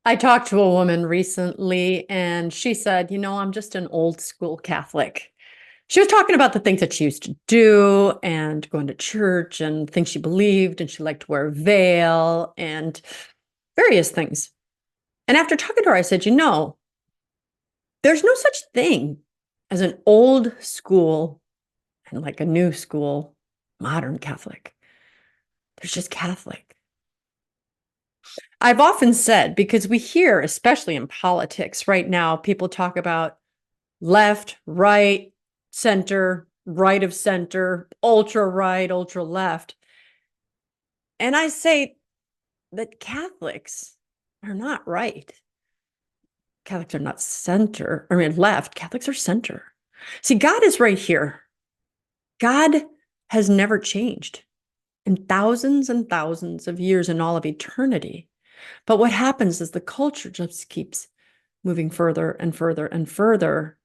I talked to a woman recently and she said, I'm just an old school Catholic. She was talking about the things that she used to do and going to church and things she believed, and she liked to wear a veil and various things. And after talking to her, I said, there's no such thing as an old school and like a new school modern Catholic. There's just Catholic. I've often said, because we hear, especially in politics right now, people talk about left, right of center, ultra right, ultra left. And I say that Catholics are not right. Catholics are not left. Catholics are center. See, God is right here. God has never changed in thousands and thousands of years in all of eternity. But what happens is the culture just keeps moving further and further and further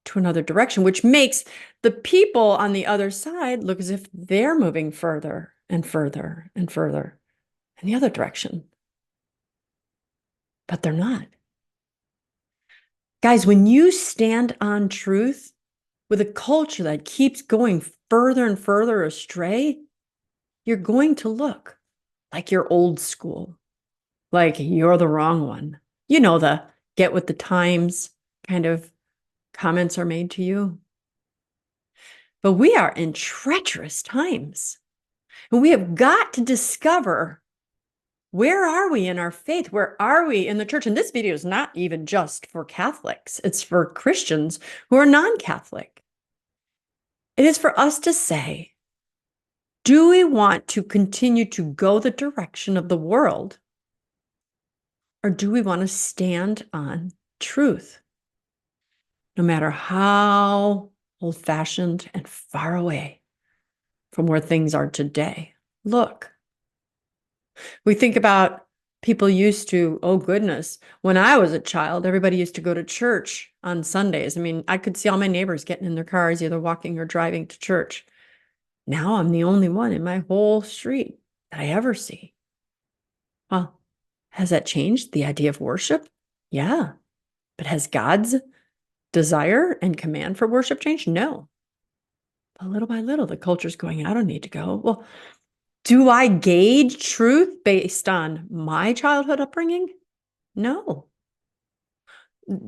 to another direction, which makes the people on the other side look as if they're moving further and further and further in the other direction. But they're not. Guys, when you stand on truth with a culture that keeps going further and further astray, you're going to look like you're old school, like you're the wrong one. The get with the times kind of comments are made to you. But we are in treacherous times. And we have got to discover, where are we in our faith? Where are we in the church? And this video is not even just for Catholics. It's for Christians who are non-Catholic. It is for us to say, do we want to continue to go the direction of the world? Or do we want to stand on truth? No matter how old-fashioned and far away from where things are today. Look, we think about people used to, oh goodness, when I was a child, everybody used to go to church on Sundays. I mean, I could see all my neighbors getting in their cars, either walking or driving to church. Now I'm the only one in my whole street that I ever see. Well, has that changed the idea of worship? Yeah. But has God's desire and command for worship changed? No. But little by little, the culture's going, I don't need to go. Well, do I gauge truth based on my childhood upbringing? No.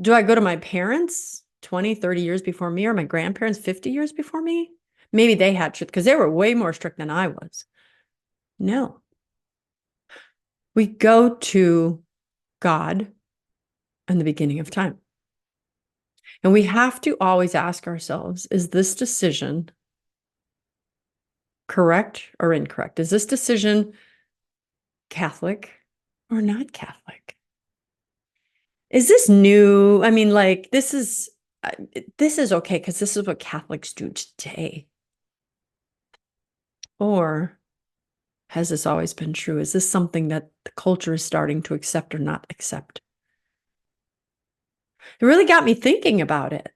Do I go to my parents 20, 30 years before me, or my grandparents 50 years before me? Maybe they had truth because they were way more strict than I was. No. We go to God in the beginning of time. And we have to always ask ourselves, is this decision correct or incorrect? Is this decision Catholic or not Catholic? Is this new? I mean, like, this is okay because this is what Catholics do today. Or has this always been true? Is this something that the culture is starting to accept or not accept? It really got me thinking about it.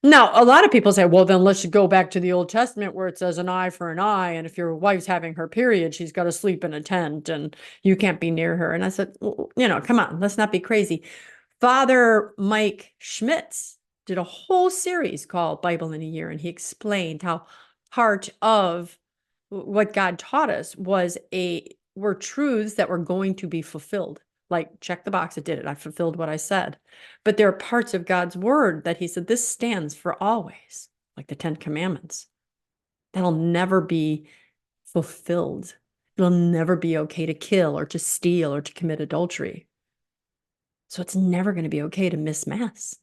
Now, a lot of people say, well, then let's go back to the Old Testament where it says an eye for an eye. And if your wife's having her period, she's got to sleep in a tent and you can't be near her. And I said, well, come on, let's not be crazy. Father Mike Schmitz did a whole series called Bible in a Year, and he explained how part of what God taught us were truths that were going to be fulfilled. Like, check the box, it did it. I fulfilled what I said. But there are parts of God's word that he said, this stands for always, like the 10 Commandments. That'll never be fulfilled. It'll never be okay to kill or to steal or to commit adultery. So it's never going to be okay to miss Mass.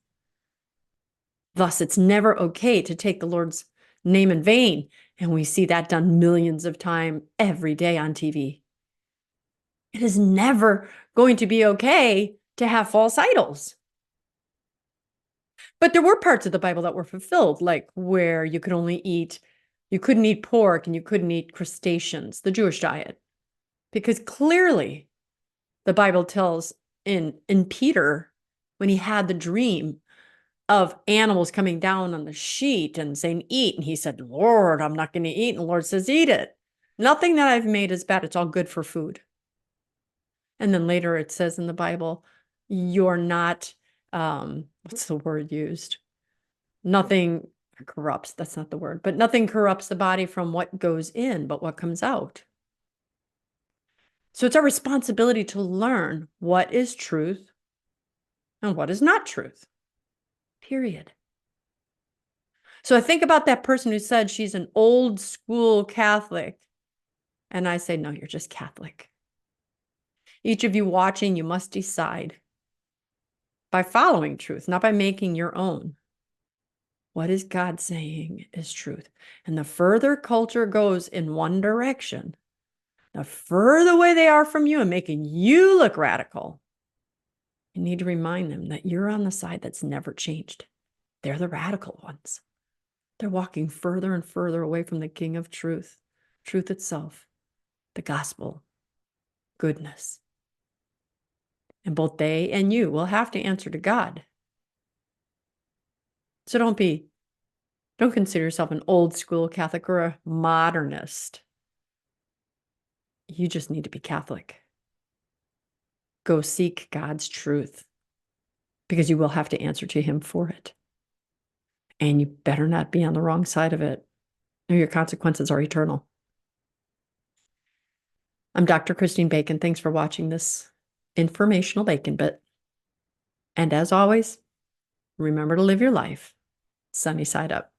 Thus, it's never okay to take the Lord's name in vain. And we see that done millions of times every day on TV. It is never going to be okay to have false idols. But there were parts of the Bible that were fulfilled, like where you couldn't eat pork and you couldn't eat crustaceans, the Jewish diet. Because clearly the Bible tells in Peter, when he had the dream of animals coming down on the sheet and saying, eat. And he said, Lord, I'm not going to eat. And the Lord says, eat it. Nothing that I've made is bad. It's all good for food. And then later it says in the Bible, you're not, what's the word used? Nothing corrupts, that's not the word, but nothing corrupts the body from what goes in, but what comes out. So it's our responsibility to learn what is truth and what is not truth, period. So I think about that person who said she's an old school Catholic. And I say, no, you're just Catholic. Each of you watching, you must decide by following truth, not by making your own. What is God saying is truth? And the further culture goes in one direction, the further away they are from you and making you look radical, you need to remind them that you're on the side that's never changed. They're the radical ones. They're walking further and further away from the King of Truth, truth itself, the gospel, goodness. And both they and you will have to answer to God. So don't consider yourself an old school Catholic or a modernist. You just need to be Catholic. Go seek God's truth because you will have to answer to him for it. And you better not be on the wrong side of it, or your consequences are eternal. I'm Dr. Christine Bacon. Thanks for watching this informational Bacon Bit. And as always, remember to live your life sunny side up.